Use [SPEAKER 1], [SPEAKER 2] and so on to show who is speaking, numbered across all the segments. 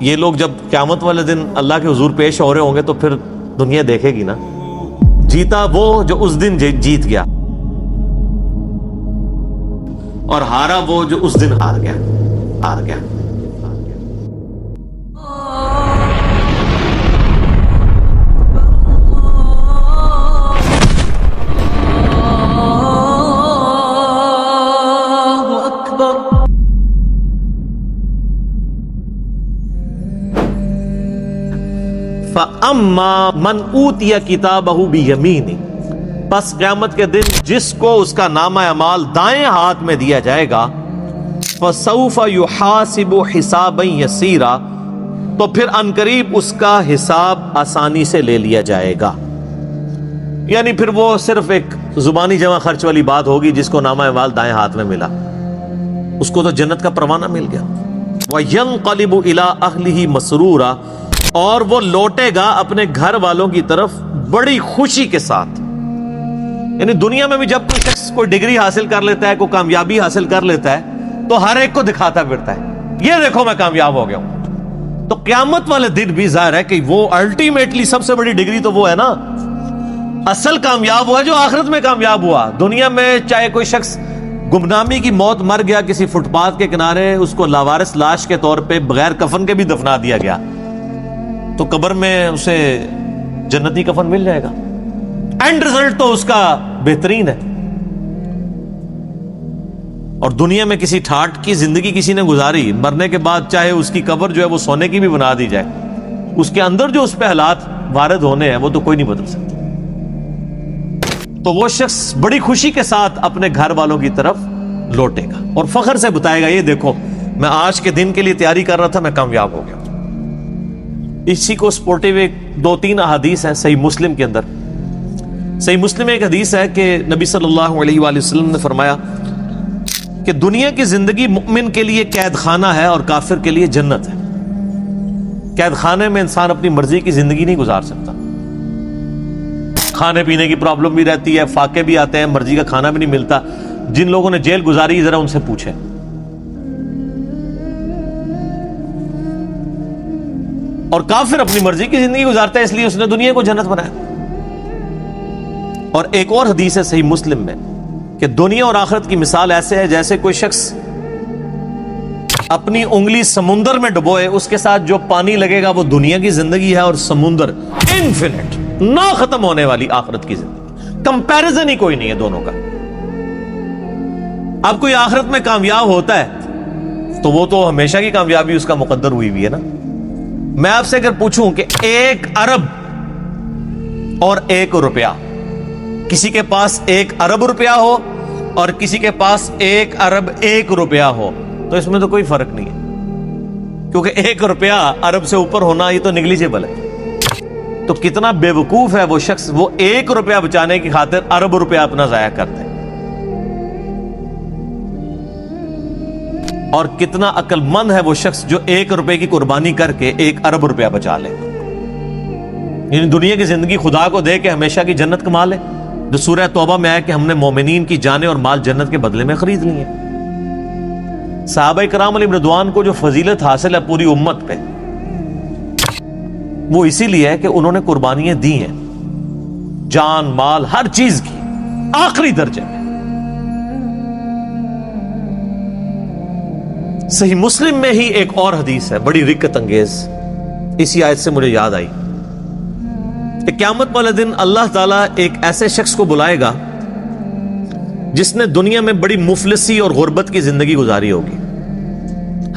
[SPEAKER 1] یہ لوگ جب قیامت والے دن اللہ کے حضور پیش ہو رہے ہوں گے تو پھر دنیا دیکھے گی نا، جیتا وہ جو اس دن جیت گیا، اور ہارا وہ جو اس دن ہار گیا۔ فَأَمَّا مَنْ أُوتِيَ كِتَابَهُ بِيَمِينِهِ، پس قیامت کے دن جس کو اس کا نامہ اعمال دائیں ہاتھ میں دیا جائے گا، فَسَوْفَ يُحَاسِبُ حِسَابًا يَسِيرًا، تو پھر عنقریب اس کا حساب آسانی سے لے لیا جائے گا۔ یعنی پھر وہ صرف ایک زبانی جمع خرچ والی بات ہوگی، جس کو نامہ اعمال دائیں ہاتھ میں ملا اس کو تو جنت کا پروانہ مل گیا۔ وَيَنْقَلِبُ إِلَىٰ أَهْلِهِ مَسْرُورًا، اور وہ لوٹے گا اپنے گھر والوں کی طرف بڑی خوشی کے ساتھ۔ یعنی دنیا میں بھی جب کوئی شخص کوئی ڈگری حاصل کر لیتا ہے، کوئی کامیابی حاصل کر لیتا ہے، تو ہر ایک کو دکھاتا پھرتا ہے، یہ دیکھو میں کامیاب ہو گیا ہوں۔ تو قیامت والے دن بھی ظاہر ہے کہ وہ الٹیمیٹلی سب سے بڑی ڈگری تو وہ ہے نا، اصل کامیاب ہوا جو آخرت میں کامیاب ہوا۔ دنیا میں چاہے کوئی شخص گمنامی کی موت مر گیا کسی فٹ پاتھ کے کنارے، اس کو لاوارث لاش کے طور پہ بغیر کفن کے بھی دفنا دیا گیا، تو قبر میں اسے جنتی کفن مل جائے گا، اینڈ رزلٹ تو اس کا بہترین ہے۔ اور دنیا میں کسی ٹھاٹ کی زندگی کسی نے گزاری، مرنے کے بعد چاہے اس کی قبر جو ہے وہ سونے کی بھی بنا دی جائے، اس کے اندر جو اس پہ حالات وارد ہونے ہیں وہ تو کوئی نہیں بدل سکتا۔ تو وہ شخص بڑی خوشی کے ساتھ اپنے گھر والوں کی طرف لوٹے گا اور فخر سے بتائے گا، یہ دیکھو میں آج کے دن کے لیے تیاری کر رہا تھا، میں کامیاب ہو گیا۔ اسی کو سپورٹیو ایک 2-3 احادیث ہیں صحیح مسلم کے اندر۔ صحیح مسلم میں ایک حدیث ہے کہ نبی صلی اللہ علیہ وآلہ وسلم نے فرمایا کہ دنیا کی زندگی مومن کے لیے قید خانہ ہے اور کافر کے لیے جنت ہے۔ قید خانے میں انسان اپنی مرضی کی زندگی نہیں گزار سکتا، کھانے پینے کی پرابلم بھی رہتی ہے، فاقے بھی آتے ہیں، مرضی کا کھانا بھی نہیں ملتا۔ جن لوگوں نے جیل گزاری ذرا ان سے پوچھیں۔ اور کافر اپنی مرضی کی زندگی گزارتا ہے، اس لیے اس نے دنیا کو جنت بنایا۔ اور ایک اور حدیث ہے صحیح مسلم میں کہ دنیا اور آخرت کی مثال ایسے ہے جیسے کوئی شخص اپنی انگلی سمندر میں ڈبوئے، اس کے ساتھ جو پانی لگے گا وہ دنیا کی زندگی ہے، اور سمندر انفینٹ نہ ختم ہونے والی آخرت کی زندگی، کمپیریزن ہی کوئی نہیں ہے دونوں کا۔ اب کوئی آخرت میں کامیاب ہوتا ہے تو وہ تو ہمیشہ کی کامیابی اس کا مقدر ہوئی بھی ہے نا۔ میں آپ سے اگر پوچھوں کہ 1 ارب اور 1 روپیہ، کسی کے پاس 1 ارب روپیہ ہو اور کسی کے پاس 1 ارب 1 روپیہ ہو، تو اس میں تو کوئی فرق نہیں ہے، کیونکہ 1 روپیہ ارب سے اوپر ہونا یہ تو نیگلیجیبل ہے۔ تو کتنا بے وقوف ہے وہ شخص، وہ 1 روپیہ بچانے کی خاطر ارب روپیہ اپنا ضائع کرتے ہیں، اور کتنا عقل مند ہے وہ شخص جو 1 روپے کی قربانی کر کے 1 ارب روپیہ بچا لے۔ یعنی دنیا کی زندگی خدا کو دے کے ہمیشہ کی جنت کما لے، جو سورہ توبہ میں آیا کہ ہم نے مومنین کی جانیں اور مال جنت کے بدلے میں خرید لی ہیں۔ صحابہ کرام علیہم رضوان کو جو فضیلت حاصل ہے پوری امت پہ، وہ اسی لیے ہے کہ انہوں نے قربانیاں دی ہیں، جان مال ہر چیز کی، آخری درجے میں۔ صحیح مسلم میں ہی ایک اور حدیث ہے بڑی رکت انگیز، اسی آیت سے مجھے یاد آئی کہ قیامت والے دن اللہ تعالیٰ ایک ایسے شخص کو بلائے گا جس نے دنیا میں بڑی مفلسی اور غربت کی زندگی گزاری ہوگی،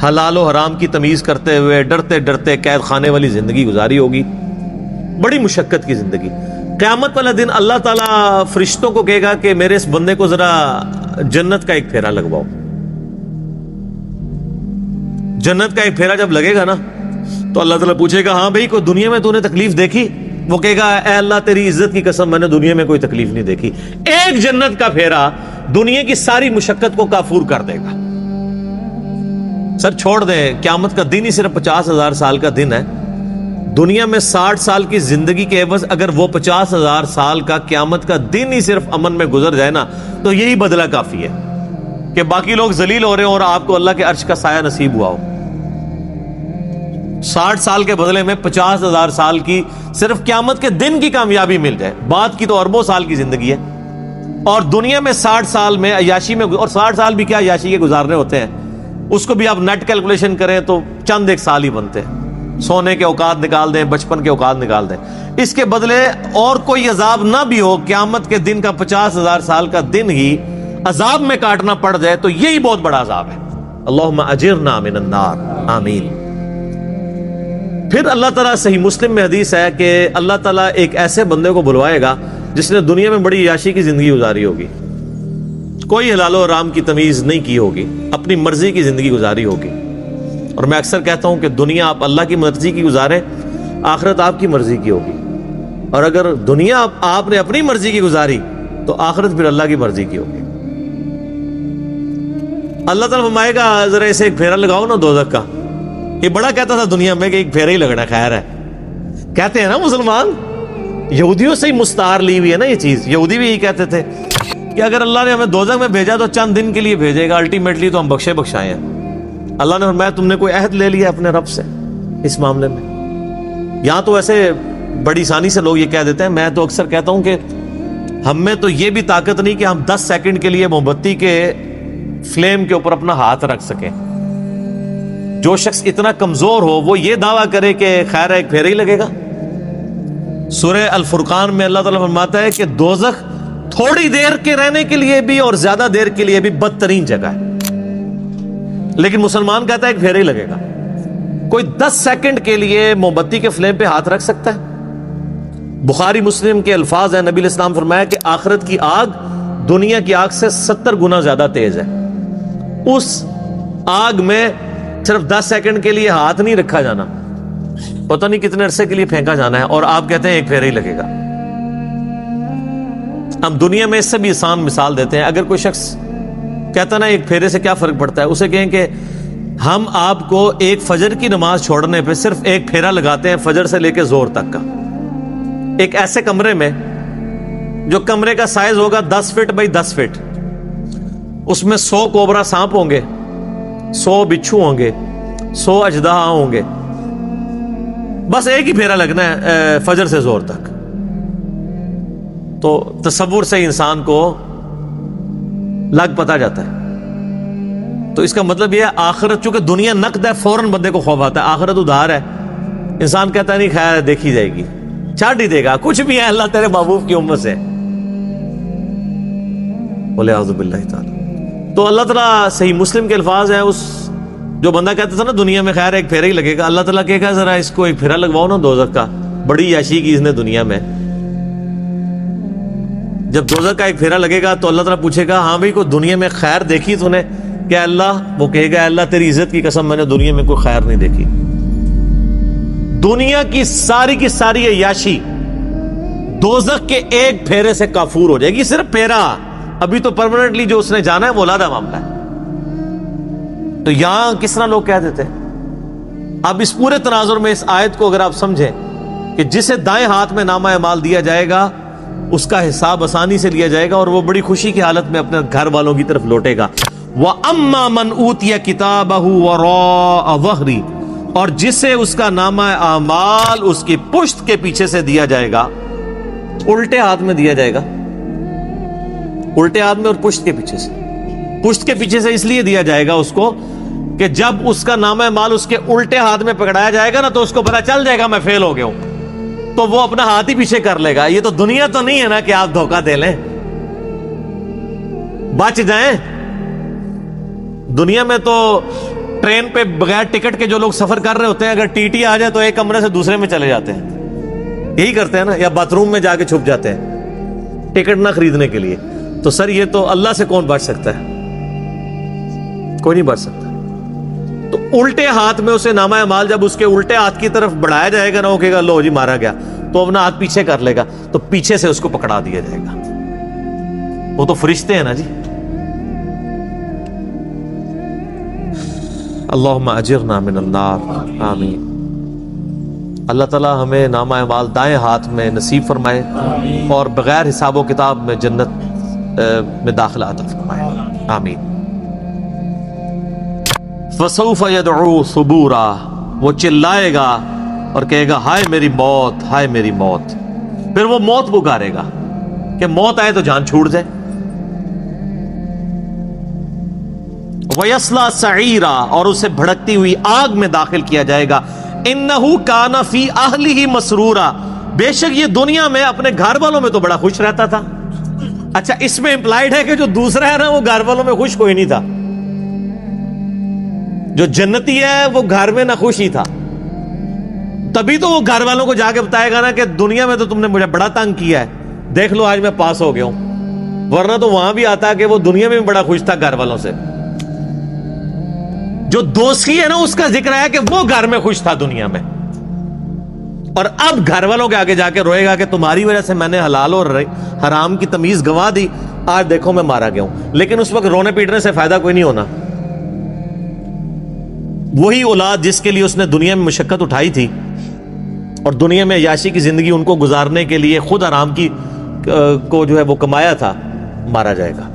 [SPEAKER 1] حلال و حرام کی تمیز کرتے ہوئے ڈرتے ڈرتے قید خانے والی زندگی گزاری ہوگی، بڑی مشقت کی زندگی۔ قیامت والے دن اللہ تعالیٰ فرشتوں کو کہے گا کہ میرے اس بندے کو ذرا جنت کا ایک پھیرا لگواؤ۔ جنت کا ایک پھیرا جب لگے گا نا تو اللہ تعالیٰ پوچھے گا، ہاں بھائی کوئی دنیا میں تو نے تکلیف دیکھی؟ وہ کہے گا، اے اللہ تیری عزت کی قسم میں نے دنیا میں کوئی تکلیف نہیں دیکھی۔ ایک جنت کا پھیرا دنیا کی ساری مشقت کو کافور کر دے گا۔ سر چھوڑ دیں، قیامت کا دن ہی صرف 50,000 سال کا دن ہے۔ دنیا میں 60 سال کی زندگی کے عوض اگر وہ 50,000 سال کا قیامت کا دن ہی صرف امن میں گزر جائے نا، تو یہی بدلہ کافی ہے کہ باقی لوگ ذلیل ہو رہے ہوں اور آپ کو اللہ کے عرش کا سایہ نصیب ہوا ہو۔ 60 سال کے بدلے میں 50,000 سال کی صرف قیامت کے دن کی کامیابی مل جائے، بعد کی تو اربوں سال کی زندگی ہے، اور دنیا میں 60 سال میں عیاشی میں، اور 60 سال بھی کیا عیاشی کے گزارنے ہوتے ہیں، اس کو بھی آپ نیٹ کیلکولیشن کریں تو چند ایک سال ہی بنتے ہیں، سونے کے اوقات نکال دیں، بچپن کے اوقات نکال دیں، اس کے بدلے اور کوئی عذاب نہ بھی ہو، قیامت کے دن کا 50,000 سال کا دن ہی عذاب میں کاٹنا پڑ جائے تو یہی بہت بڑا عذاب ہے۔ اللہم اجرنا من النار، آمین۔ پھر اللہ تعالیٰ، صحیح مسلم میں حدیث ہے کہ اللہ تعالیٰ ایک ایسے بندے کو بلوائے گا جس نے دنیا میں بڑی عیاشی کی زندگی گزاری ہوگی، کوئی حلال و حرام کی تمیز نہیں کی ہوگی، اپنی مرضی کی زندگی گزاری ہوگی۔ اور میں اکثر کہتا ہوں کہ دنیا آپ اللہ کی مرضی کی گزاریں، آخرت آپ کی مرضی کی ہوگی، اور اگر دنیا آپ نے اپنی مرضی کی گزاری تو آخرت پھر اللہ کی مرضی کی ہوگی۔ اللہ تعالیٰ فرمائے گا ذرا اسے ایک پھیرا لگاؤ نا دوزخ کا۔ یہ بڑا کہتا تھا دنیا میں کہ ایک پھیرا ہی لگنا خیر ہے، کہتے ہیں نا مسلمان، یہودیوں سے ہی مستعار لی ہوئی ہے نا یہ چیز، یہودی بھی یہی کہتے تھے کہ اگر اللہ نے ہمیں دوزخ میں بھیجا تو چند دن کے لیے بھیجے گا، الٹیمیٹلی تو ہم بخشے بخشائے ہیں۔ اللہ نے فرمایا تم نے کوئی عہد لے لیا اپنے رب سے اس معاملے میں؟ یہاں تو ایسے بڑی آسانی سے لوگ یہ کہہ دیتے ہیں، میں تو اکثر کہتا ہوں کہ ہم میں تو یہ بھی طاقت نہیں کہ ہم 10 سیکنڈ کے لیے موم بتی کے فلیم کے اوپر اپنا ہاتھ رکھ سکیں۔ جو شخص اتنا کمزور ہو وہ یہ دعویٰ کرے کہ خیر ایک پھیرا ہی لگے گا۔ سورہ الفرقان میں اللہ تعالیٰ فرماتا ہے کہ دوزخ تھوڑی دیر کے رہنے کے لیے بھی اور زیادہ دیر کے لیے بھی بدترین جگہ ہے، لیکن مسلمان کہتا ہے ایک پھیرا ہی لگے گا۔ کوئی 10 سیکنڈ کے لیے موم بتی کے فلیم پہ ہاتھ رکھ سکتا ہے؟ بخاری مسلم کے الفاظ ہیں، نبی علیہ السلام فرمایا کہ آخرت کی آگ دنیا کی آگ سے 70 گنا زیادہ تیز ہے، اس آگ میں صرف 10 سیکنڈ کے لیے ہاتھ نہیں رکھا جانا، پتہ نہیں کتنے عرصے کے لیے پھینکا جانا ہے، اور آپ کہتے ہیں ایک پھیرا ہی لگے گا۔ ہم دنیا میں اس سے بھی آسان مثال دیتے ہیں، اگر کوئی شخص کہتا نا ایک پھیرے سے کیا فرق پڑتا ہے، اسے کہیں کہ ہم آپ کو ایک فجر کی نماز چھوڑنے پہ صرف ایک پھیرا لگاتے ہیں، فجر سے لے کے زور تک کا، ایک ایسے کمرے میں جو کمرے کا سائز ہوگا 10 فٹ بائی 10 فٹ، اس میں 100 کوبرا سانپ ہوں گے، 100 بچھو ہوں گے، 100 اژدہا ہوں گے، بس ایک ہی پھیرا لگنا ہے فجر سے زور تک۔ تو تصور سے انسان کو لگ پتا جاتا ہے۔ تو اس کا مطلب یہ ہے آخرت، چونکہ دنیا نقد ہے، فوراً بندے کو خوف آتا ہے، آخرت ادھار ہے، انسان کہتا ہے نہیں خیر دیکھی جائے گی، چھاٹ ہی دے گا، کچھ بھی ہے اللہ تیرے محبوب کی امت سے، بولے اعوذ باللہ تعالی۔ تو اللہ تعالیٰ، صحیح مسلم کے الفاظ ہیں، اس جو بندہ کہتا تھا نا دنیا میں خیر ایک پھیرا ہی لگے گا، اللہ تعالیٰ کہے گا ذرا اس کو ایک پھیرا لگواؤ نا دوزخ کا، بڑی عیاشی کی اس نے دنیا میں۔ جب دوزخ کا ایک پھیرا لگے گا تو اللہ تعالیٰ پوچھے گا ہاں بھائی کوئی دنیا میں خیر دیکھی تو نے؟ کہ اللہ، وہ کہے گا اللہ تیری عزت کی قسم میں نے دنیا میں کوئی خیر نہیں دیکھی۔ دنیا کی ساری عیاشی دوزخ کے ایک پھیرے سے کافور ہو جائے گی، صرف پھیرا، ابھی تو پرماننٹلی جو اس نے جانا ہے وہ علیحدہ معاملہ ہے۔ تو یہاں کس طرح لوگ کہہ دیتے ہیں؟ اب اس پورے تناظر میں اس آیت کو اگر آپ سمجھیں کہ جسے دائیں ہاتھ میں نامہ اعمال دیا جائے گا اس کا حساب آسانی سے لیا جائے گا اور وہ بڑی خوشی کی حالت میں اپنے گھر والوں کی طرف لوٹے گا۔ وَأَمَّا مَنْ أُوتِيَ كِتَابَهُ وَرَاءَ ظَهْرِهِ، اور جسے اس کا نامہ اعمال اس کی پشت کے پیچھے سے دیا جائے گا، الٹے ہاتھ میں دیا جائے گا، الٹے ہاتھ میں اور پشت کے پیچھے سے۔ پشت کے پیچھے سے اس لیے دیا جائے گا اس کو کہ جب اس کا نامہ اعمال اس کے الٹے ہاتھ میں پکڑایا جائے گا نا تو اس کو پتا چل جائے گا میں فیل ہو گیا ہوں، تو وہ اپنا ہاتھ ہی پیچھے کر لے گا۔ یہ تو دنیا تو نہیں ہے نا کہ آپ دھوکہ دے لیں، بچ جائیں۔ دنیا میں تو ٹرین پہ بغیر ٹکٹ کے جو لوگ سفر کر رہے ہوتے ہیں، اگر ٹی ٹی آ جائے تو ایک کمرے سے دوسرے میں چلے جاتے ہیں، یہی کرتے ہیں نا، یا باتھ روم میں جا کے چھپ جاتے ہیں ٹکٹ نہ خریدنے کے لیے۔ تو سر یہ تو اللہ سے کون بچ سکتا ہے؟ کوئی نہیں بچ سکتا۔ تو الٹے ہاتھ میں اسے نامہ اعمال جب اس کے الٹے ہاتھ کی طرف بڑھایا جائے گا نا، وہ کہے گا لو جی مارا گیا، تو اپنا ہاتھ پیچھے کر لے گا، تو پیچھے سے اس کو پکڑا دیا جائے گا۔ وہ تو فرشتے ہیں نا جی۔ اللہم اجرنا من النار، آمین۔ اللہ تعالیٰ ہمیں نامہ اعمال دائیں ہاتھ میں نصیب فرمائے اور بغیر حساب و کتاب میں جنت میں داخلہ عطا فرمائے، آمین۔ فسوف يدعو ثبورا، وہ چلائے گا اور کہے گا ہائے میری موت، ہائے میری موت. پھر وہ موت پکارے گا کہ موت آئے تو جان چھوٹ جائے. وَيَصْلَى سَعِيرًا، اور اسے بھڑکتی ہوئی آگ میں داخل کیا جائے گا. إِنَّهُ كَانَ فِي أَهْلِهِ مَسْرُورًا، بے شک یہ دنیا میں اپنے گھر والوں میں تو بڑا خوش رہتا تھا. اچھا اس میں امپلائڈ ہے کہ جو دوسرا ہے نا وہ گھر والوں میں خوش کوئی نہیں تھا. جو جنتی ہے وہ گھر میں نہ خوش ہی تھا. تبھی تو وہ گھر والوں کو جا کے بتائے گا نا کہ دنیا میں تو تم نے مجھے بڑا تنگ کیا ہے، دیکھ لو آج میں پاس ہو گیا ہوں. ورنہ تو وہاں بھی آتا کہ وہ دنیا میں بھی بڑا خوش تھا گھر والوں سے. جو دوستی ہے نا اس کا ذکر ہے کہ وہ گھر میں خوش تھا دنیا میں، اور اب گھر والوں کے آگے جا کے روئے گا کہ تمہاری وجہ سے میں نے حلال اور حرام کی تمیز گنوا دی، آج دیکھو میں مارا گیا ہوں. لیکن اس وقت رونے پیٹنے سے فائدہ کوئی نہیں ہونا. وہی اولاد جس کے لیے اس نے دنیا میں مشقت اٹھائی تھی اور دنیا میں عیاشی کی زندگی ان کو گزارنے کے لیے خود حرام کی کو جو ہے وہ کمایا تھا، مارا جائے گا.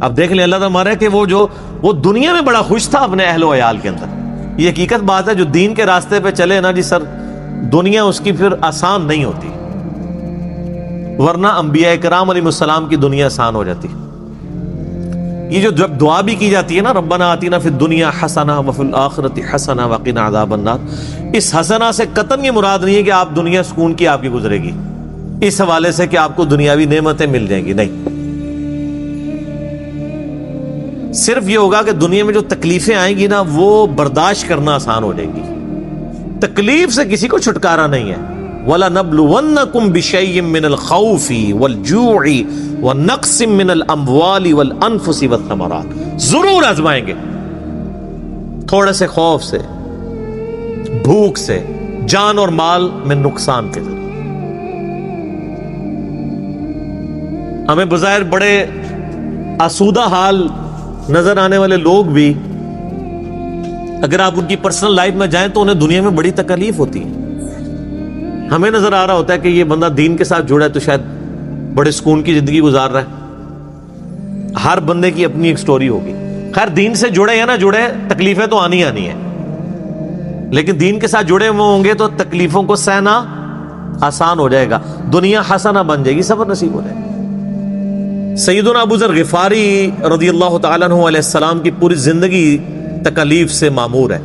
[SPEAKER 1] اب دیکھ لیں اللہ تعالیٰ مارا کہ وہ دنیا میں بڑا خوش تھا اپنے اہل و عیال کے اندر. یہ حقیقت بات ہے. جو دین کے راستے پہ چلے نا جی سر، دنیا اس کی پھر آسان نہیں ہوتی، ورنہ انبیاء کرام علیہ السلام کی دنیا آسان ہو جاتی. یہ جو جب دعا بھی کی جاتی ہے نا ربنا آتینا فی الدنیا حسنہ وفی الآخرۃ حسنہ وقنا عذاب النار، اس حسنہ سے قطعاً یہ مراد نہیں ہے کہ آپ دنیا سکون کی آپ کی گزرے گی اس حوالے سے کہ آپ کو دنیاوی نعمتیں مل جائیں گی. نہیں، صرف یہ ہوگا کہ دنیا میں جو تکلیفیں آئیں گی نا وہ برداشت کرنا آسان ہو جائیں گی. تکلیف سے کسی کو چھٹکارا نہیں ہے. وَلَنَبْلُوَنَّكُمْ بِشَيْءٍ مِّنَ الْخَوْفِ وَالْجُوعِ وَنَقْصٍ مِّنَ الْأَمْوَالِ وَالْأَنفُسِ وَالثَّمَرَاتِ، ضرور آزمائیں گے تھوڑے سے خوف سے، بھوک سے، جان اور مال میں نقصان کے ذریعے. ہمیں بظاہر بڑے آسودہ حال نظر آنے والے لوگ بھی اگر آپ ان کی پرسنل لائف میں جائیں تو انہیں دنیا میں بڑی تکلیف ہوتی ہے. ہمیں نظر آ رہا ہوتا ہے کہ یہ بندہ دین کے ساتھ جڑا ہے تو شاید بڑے سکون کی زندگی گزار رہا ہے. ہر بندے کی اپنی ایک سٹوری ہوگی. خیر دین سے جڑے یا نہ جڑے تکلیفیں تو آنی ہیں، لیکن دین کے ساتھ جڑے ہوئے ہوں گے تو تکلیفوں کو سہنا آسان ہو جائے گا، دنیا حسنہ بن جائے گی، صبر نصیب ہو جائے گا. سیدنا ابو ذر غفاری رضی اللہ تعالیٰ عنہ علیہ السلام کی پوری زندگی تکلیف سے معمور ہے.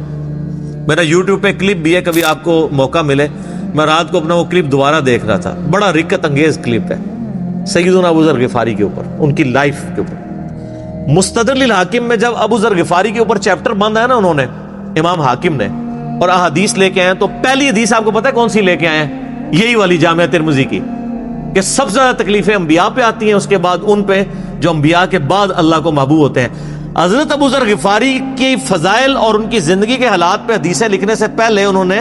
[SPEAKER 1] میرا یوٹیوب پہ کلپ بھی ہے، کبھی آپ کو موقع ملے. میں رات کو اپنا وہ کلپ دوبارہ دیکھ رہا تھا، بڑا رکت انگیز کلپ ہے سیدنا ابو ذر غفاری کے اوپر، ان کی لائف کے اوپر. مستدرک الحاکم میں جب ابو ذر غفاری کے اوپر چیپٹر بند ہے نا انہوں نے، امام حاکم نے، اور احادیث لے کے آئے تو پہلی حدیث آپ کو پتہ ہے کون سی لے کے آئے ہیں؟ یہی والی جامعہ ترمذی کی، کہ سب سے زیادہ تکلیفیں انبیاء پہ آتی ہیں، اس کے بعد ان پہ جو انبیاء کے بعد اللہ کو محبوب ہوتے ہیں. حضرت ابو ذر غفاری کی فضائل اور ان کی زندگی کے حالات پہ حدیثیں لکھنے سے پہلے انہوں نے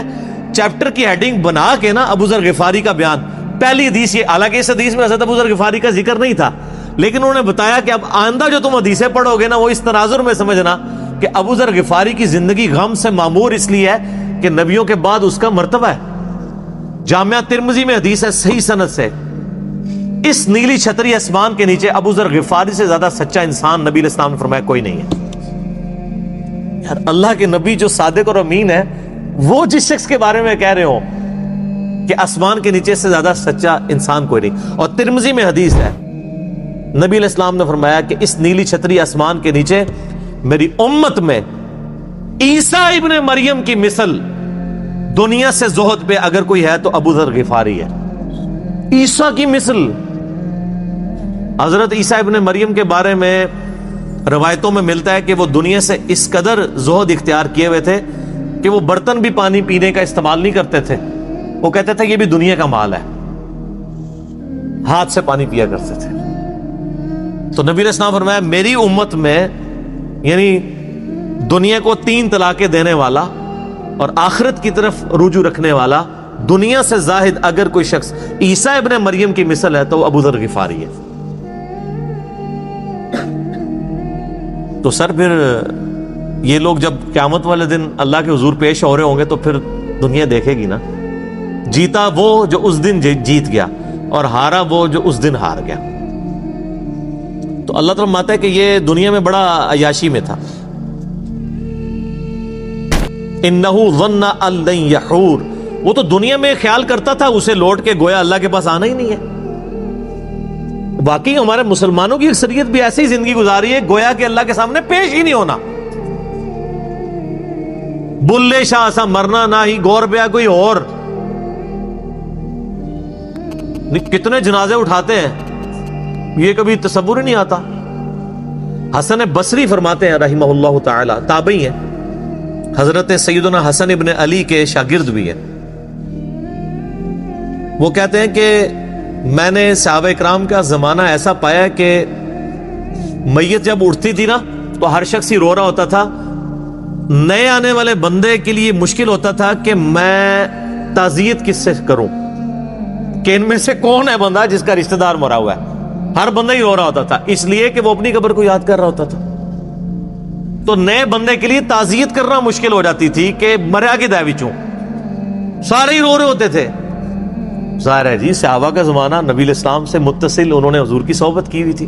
[SPEAKER 1] چیپٹر کی ہیڈنگ بنا کے نا ابو ذر غفاری کا بیان، پہلی حدیث یہ، حالانکہ اس حدیث میں حضرت ابو ذر غفاری کا ذکر نہیں تھا، لیکن انہوں نے بتایا کہ اب آئندہ جو تم حدیثیں پڑھو گے نا وہ اس تناظر میں سمجھنا کہ ابو ذر غفاری کی زندگی غم سے معمور اس لیے ہے کہ نبیوں کے بعد اس کا مرتبہ ہے. جامعہ ترمذی میں حدیث ہے صحیح سند سے، اس نیلی چھتری آسمان کے نیچے ابو ذر غفاری سے زیادہ سچا انسان نبی علیہ السلام نے فرمایا کوئی نہیں ہے. یار اللہ کے نبی جو صادق اور امین ہے، وہ جس شخص کے بارے میں کہہ رہے ہو کہ آسمان کے نیچے سے زیادہ سچا انسان کوئی نہیں. اور ترمذی میں حدیث ہے، نبی علیہ السلام نے فرمایا کہ اس نیلی چھتری آسمان کے نیچے میری امت میں عیسیٰ ابن مریم کی مثل دنیا سے زہد پہ اگر کوئی ہے تو ابو ذر غفاری ہے. عیسیٰ کی مثل. حضرت عیسیٰ ابن مریم کے بارے میں روایتوں میں ملتا ہے کہ وہ دنیا سے اس قدر زہد اختیار کیے ہوئے تھے کہ وہ برتن بھی پانی پینے کا استعمال نہیں کرتے تھے. وہ کہتے تھے یہ بھی دنیا کا مال ہے، ہاتھ سے پانی پیا کرتے تھے. تو نبی علیہ السلام فرمایا میری امت میں یعنی دنیا کو 3 طلاقیں دینے والا اور آخرت کی طرف رجوع رکھنے والا، دنیا سے زاہد اگر کوئی شخص عیسیٰ ابن مریم کی مثل ہے تو وہ ابو ذر غفاری ہے. تو سر پھر یہ لوگ جب قیامت والے دن اللہ کے حضور پیش ہو رہے ہوں گے تو پھر دنیا دیکھے گی نا، جیتا وہ جو اس دن جیت گیا اور ہارا وہ جو اس دن ہار گیا. تو اللہ تعالیٰ ماتا ہے کہ یہ دنیا میں بڑا عیاشی میں تھا. انہ ظن ان لن یحور، وہ تو دنیا میں خیال کرتا تھا اسے لوٹ کے گویا اللہ کے پاس آنا ہی نہیں ہے۔ واقعی ہمارے مسلمانوں کی اکثریت بھی ایسی زندگی گزاری ہے گویا کہ اللہ کے سامنے پیش ہی نہیں ہونا۔ بلے شاہ سا مرنا نہ ہی گور بیا کوئی اور، کتنے جنازے اٹھاتے ہیں یہ کبھی تصور ہی نہیں آتا۔ حسن بصری فرماتے ہیں رحمہ اللہ تعالی، تابعی ہیں، حضرت سیدنا حسن ابن علی کے شاگرد بھی ہیں، وہ کہتے ہیں کہ میں نے صحابہ اکرام کا زمانہ ایسا پایا کہ میت جب اٹھتی تھی نا تو ہر شخص ہی رو رہا ہوتا تھا، نئے آنے والے بندے کے لیے مشکل ہوتا تھا کہ میں تعزیت کس سے کروں، کہ ان میں سے کون ہے بندہ جس کا رشتہ دار مرا ہوا ہے۔ ہر بندہ ہی رو رہا ہوتا تھا، اس لیے کہ وہ اپنی قبر کو یاد کر رہا ہوتا تھا۔ تو نئے بندے کے لیے تعزیت کرنا مشکل ہو جاتی تھی کہ مریا کی دے وچوں، سارے ہی رو رہے ہوتے تھے۔ ظاہر ہے جی صحابہ کا زمانہ نبی الاسلام سے متصل، انہوں نے حضور کی صحبت کی ہوئی تھی۔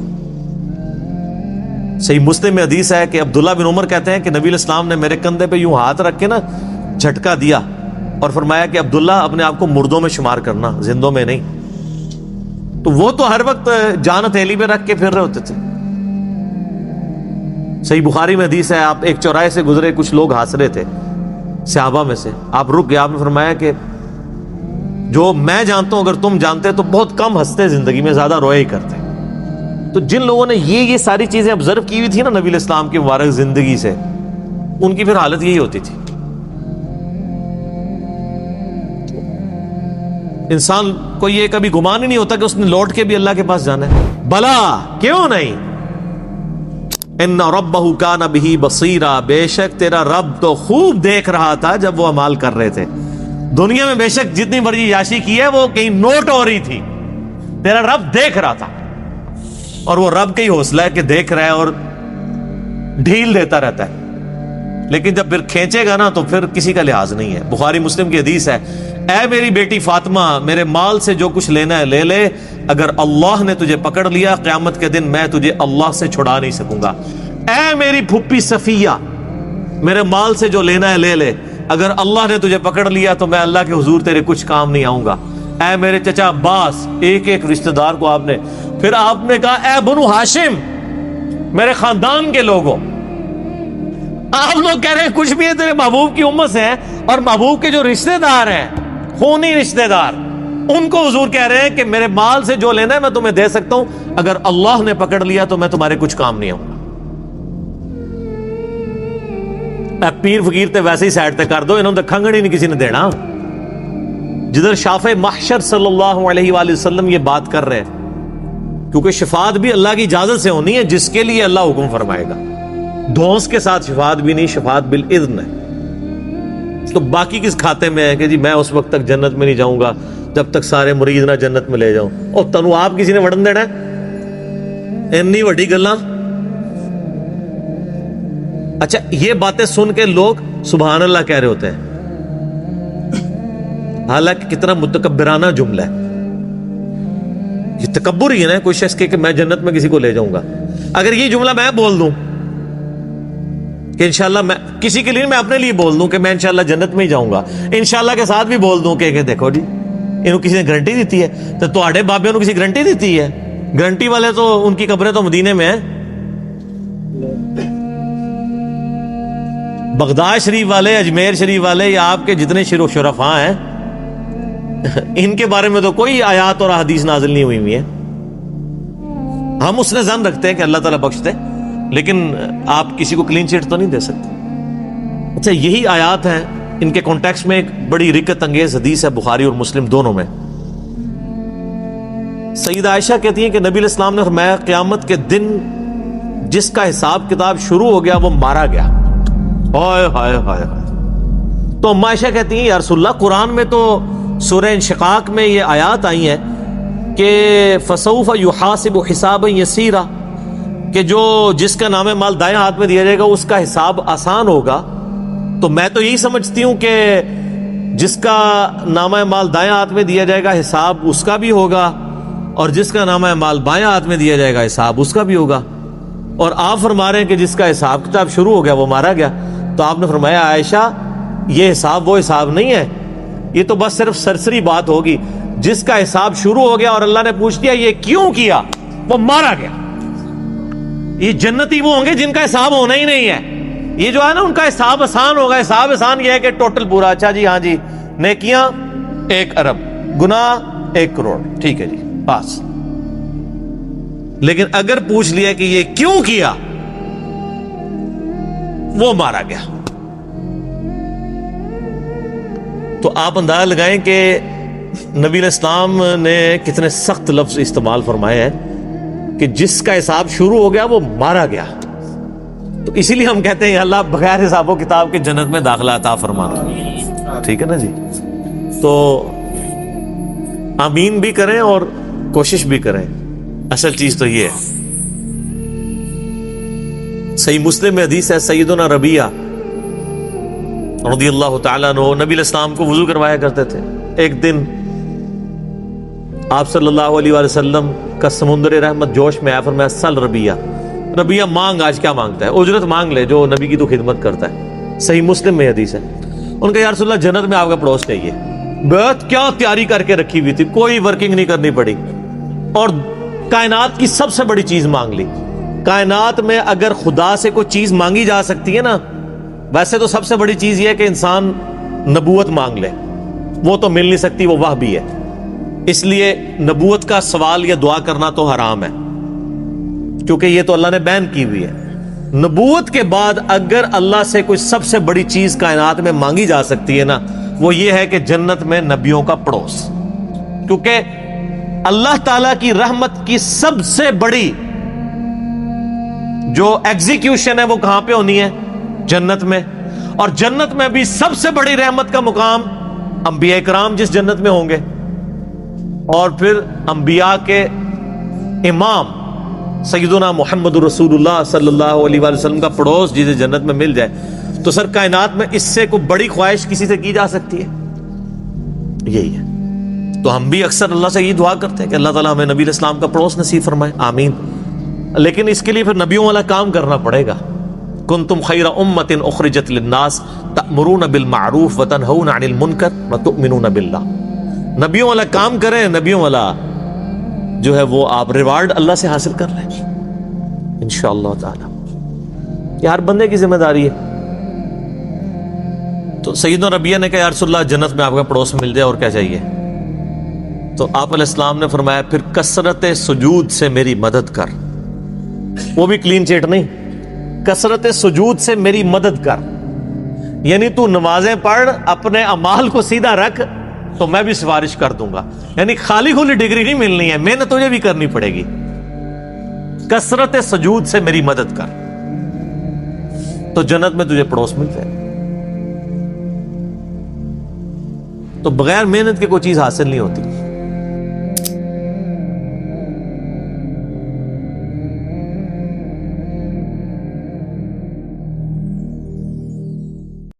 [SPEAKER 1] صحیح مسلم میں حدیث ہے کہ عبداللہ بن عمر کہتے ہیں کہ نبی الاسلام نے میرے کندھے پہ یوں ہاتھ رکھ کے نا جھٹکا دیا اور فرمایا کہ عبداللہ اپنے آپ کو مردوں میں شمار کرنا، زندوں میں نہیں۔ تو وہ تو ہر وقت جان ہتھیلی میں رکھ کے پھر رہے ہوتے تھے۔ صحیح بخاری میں حدیث ہے، آپ ایک چوراہے سے گزرے، کچھ لوگ ہنس رہے تھے صحابہ میں سے، آپ رک گئے، آپ نے فرمایا کہ جو میں جانتا ہوں اگر تم جانتے تو بہت کم ہنستے زندگی میں، زیادہ روئے ہی کرتے۔ تو جن لوگوں نے یہ ساری چیزیں آبزرو کی ہوئی تھی نا نبی الاسلام کی مبارک زندگی سے، ان کی پھر حالت یہی ہوتی تھی۔ انسان کو یہ کبھی گمان ہی نہیں ہوتا کہ اس نے لوٹ کے بھی اللہ کے پاس جانا ہے۔ بلا کیوں نہیں، ان ربہ کان بہ بصیرا، بے شک تیرا رب تو خوب دیکھ رہا تھا جب وہ اعمال کر رہے تھے۔ دنیا میں بے شک جتنی بڑی عیاشی کی ہے وہ کہیں نوٹ ہو رہی تھی، تیرا رب دیکھ رہا تھا، اور وہ رب کا ہی حوصلہ ہے کہ دیکھ رہا ہے اور ڈھیل دیتا رہتا ہے، لیکن جب پھر کھینچے گا نا تو پھر کسی کا لحاظ نہیں ہے۔ بخاری مسلم کی حدیث ہے، اے میری بیٹی فاطمہ، میرے مال سے جو کچھ لینا ہے لے لے، اگر اللہ نے تجھے پکڑ لیا قیامت کے دن میں تجھے اللہ سے چھڑا نہیں سکوں گا۔ اے میری پھپھی صفیہ، میرے مال سے جو لینا ہے لے لے، اگر اللہ نے تجھے پکڑ لیا تو میں اللہ کے حضور تیرے کچھ کام نہیں آؤں گا۔ اے میرے چچا عباس، ایک ایک رشتہ دار کو آپ نے، پھر آپ نے کہا اے بنو ہاشم، میرے خاندان کے لوگوں، آپ لوگ کہہ رہے ہیں کچھ بھی ہے تیرے محبوب کی امت سے ہیں، اور محبوب کے جو رشتہ دار ہیں خونی رشتہ دار، ان کو حضور کہہ رہے ہیں کہ میرے مال سے جو لینا ہے میں تمہیں دے سکتا ہوں، اگر اللہ نے پکڑ لیا تو میں تمہارے کچھ کام نہیں آؤں گا۔ پیر فقیر تے ویسے ہی سائڈ تے کر دو، انہوں نے کھنگڑ ہی نہیں کسی نے دینا۔ جدھر شافع محشر صلی اللہ علیہ وآلہ وسلم یہ بات کر رہے ہیں، کیونکہ شفاعت بھی اللہ کی اجازت سے ہونی ہے جس کے لیے اللہ حکم فرمائے گا، دھونس کے ساتھ شفاعت بھی نہیں، شفاعت بالاذن ہے۔ تو باقی کس کھاتے میں ہے کہ جی میں اس وقت تک جنت میں نہیں جاؤں گا جب تک سارے مرید نہ جنت میں لے جاؤں، اور تنو آپ کسی نے وڑن دینا ہے انی وڈی گلاں۔ اچھا یہ باتیں سن کے لوگ سبحان اللہ کہہ رہے ہوتے ہیں، حالانکہ کتنا متکبرانہ جملہ ہے، یہ تکبر ہی ہے نا، کوئی شخص کہ میں جنت میں کسی کو لے جاؤں گا۔ اگر یہ جملہ میں بول دوں کہ انشاءاللہ، میں کسی کے لیے، میں اپنے لیے بول دوں کہ میں انشاءاللہ جنت میں ہی جاؤں گا، انشاءاللہ کے ساتھ بھی بول دوں کہ دیکھو جی انہوں کسی نے گارنٹی دیتی ہے، تو تواڈے بابے انہوں کسی گارنٹی دیتی ہے؟ گارنٹی والے تو ان کی قبریں تو مدینے میں ہیں، بغداد شریف والے، اجمیر شریف والے، یا آپ کے جتنے شرفاء ہیں ان کے بارے میں تو کوئی آیات اور احادیث نازل نہیں ہوئی ہے۔ ہم اس نے ظن رکھتے ہیں کہ اللہ تعالیٰ بخش دے، لیکن آپ کسی کو کلین چٹ تو نہیں دے سکتے۔ اچھا یہی آیات ہیں، ان کے کانٹیکسٹ میں ایک بڑی رکت انگیز حدیث ہے بخاری اور مسلم دونوں میں۔ سیدہ عائشہ کہتی ہیں کہ نبی علیہ السلام نے فرمایا قیامت کے دن جس کا حساب کتاب شروع ہو گیا وہ مارا گیا۔ ہائے ہائے ہائے ہائے۔ تو اما عائشہ کہتی ہیں یا رسول اللہ، قرآن میں تو سورہ انشقاق میں یہ آیات آئی ہیں کہ فسوف یحاسب حسابا یسیرا، کہ جس کا نام مال دائیں ہاتھ میں دیا جائے گا اس کا حساب آسان ہوگا۔ تو میں تو یہی سمجھتی ہوں کہ جس کا نامہ مال دائیں ہاتھ میں دیا جائے گا حساب اس کا بھی ہوگا، اور جس کا نامہ مال بائیں ہاتھ میں دیا جائے گا حساب اس کا بھی ہوگا۔ اور آپ فرما رہے ہیں کہ جس کا حساب کتاب شروع ہو گیا وہ مارا گیا۔ تو آپ نے فرمایا عائشہ یہ حساب وہ حساب نہیں ہے، یہ تو بس صرف سرسری بات ہوگی. جس کا حساب شروع ہو گیا اور اللہ نے پوچھ دیا یہ کیوں کیا، وہ مارا گیا. یہ جنتی وہ ہوں گے جن کا حساب ہونا ہی نہیں ہے. یہ جو ہے نا ان کا حساب آسان ہوگا. حساب آسان یہ ہے کہ ٹوٹل پورا، اچھا جی ہاں جی نیکیاں 1 ارب، گناہ 1 کروڑ، ٹھیک ہے جی بس. لیکن اگر پوچھ لیا کہ یہ کیوں کیا، وہ مارا گیا. تو آپ اندازہ لگائیں کہ نبی علیہ السلام نے کتنے سخت لفظ استعمال فرمائے ہیں کہ جس کا حساب شروع ہو گیا وہ مارا گیا. تو اسی لیے ہم کہتے ہیں اللہ بغیر حساب و کتاب کے جنت میں داخلہ عطا فرمانا. ٹھیک ہے نا جی. تو آمین بھی کریں اور کوشش بھی کریں. اصل چیز تو یہ ہے. صحیح مسلم میں حدیث ہے، سیدنا ربیعہ رضی اللہ تعالیٰ عنہ نبی علیہ السلام کو وضو کروایا کرتے تھے. ایک دن آپ صلی اللہ علیہ وآلہ وسلم کا سمندر رحمت جوش میں آیا، فرمایا سل ربیعہ، ربیعہ مانگ، آج کیا مانگتا ہے، اجرت مانگ لے جو نبی کی تو خدمت کرتا ہے. صحیح مسلم میں حدیث ہے. ان کا یا رسول اللہ جنت میں آپ کا پڑوس چاہیے. بہت کیا تیاری کر کے رکھی ہوئی تھی، کوئی ورکنگ نہیں کرنی پڑی، اور کائنات کی سب سے بڑی چیز مانگ لی. کائنات میں اگر خدا سے کوئی چیز مانگی جا سکتی ہے نا، ویسے تو سب سے بڑی چیز یہ ہے کہ انسان نبوت مانگ لے. وہ تو مل نہیں سکتی، وہ واہ بھی ہے. اس لیے نبوت کا سوال یا دعا کرنا تو حرام ہے، کیونکہ یہ تو اللہ نے بین کی ہوئی ہے. نبوت کے بعد اگر اللہ سے کوئی سب سے بڑی چیز کائنات میں مانگی جا سکتی ہے نا، وہ یہ ہے کہ جنت میں نبیوں کا پڑوس. کیونکہ اللہ تعالی کی رحمت کی سب سے بڑی جو ایگزیکیوشن ہے وہ کہاں پہ ہونی ہے؟ جنت میں. اور جنت میں بھی سب سے بڑی رحمت کا مقام انبیاء کرام جس جنت میں ہوں گے، اور پھر انبیاء کے امام سیدنا محمد رسول اللہ صلی اللہ علیہ وآلہ وسلم کا پڑوس جسے جنت میں مل جائے، تو سر کائنات میں اس سے کوئی بڑی خواہش کسی سے کی جا سکتی ہے؟ یہی ہے. تو ہم بھی اکثر اللہ سے یہ دعا کرتے ہیں کہ اللہ تعالیٰ ہمیں نبی علیہ السلام کا پڑوس نصیب فرمائے. آمین. لیکن اس کے لیے پھر نبیوں والا کام کرنا پڑے گا. کنتم خیر امۃ اخرجت للناس تأمرون بالمعروف وتنہون عن المنکر وتؤمنون باللہ. نبیوں والا کام کریں. نبیوں والا جو ہے وہ آپ ریوارڈ اللہ سے حاصل کر رہے ہیں انشاءاللہ تعالی. یہ ہر بندے کی ذمہ داری ہے. تو سیدنا ربیعہ نے کہا یا رسول اللہ جنت میں آپ کا پڑوس مل جائے اور کیا چاہیے؟ تو آپ علیہ السلام نے فرمایا پھر کثرت سجود سے میری مدد کر. وہ بھی کلین چیٹ نہیں، کثرت سجود سے میری مدد کر. یعنی تو نمازیں پڑھ، اپنے اعمال کو سیدھا رکھ، تو میں بھی سفارش کر دوں گا. یعنی خالی کھلی ڈگری نہیں ملنی ہے، محنت تجھے بھی کرنی پڑے گی. کثرت سجود سے میری مدد کر تو جنت میں تجھے پڑوس مل جائے. تو بغیر محنت کے کوئی چیز حاصل نہیں ہوتی.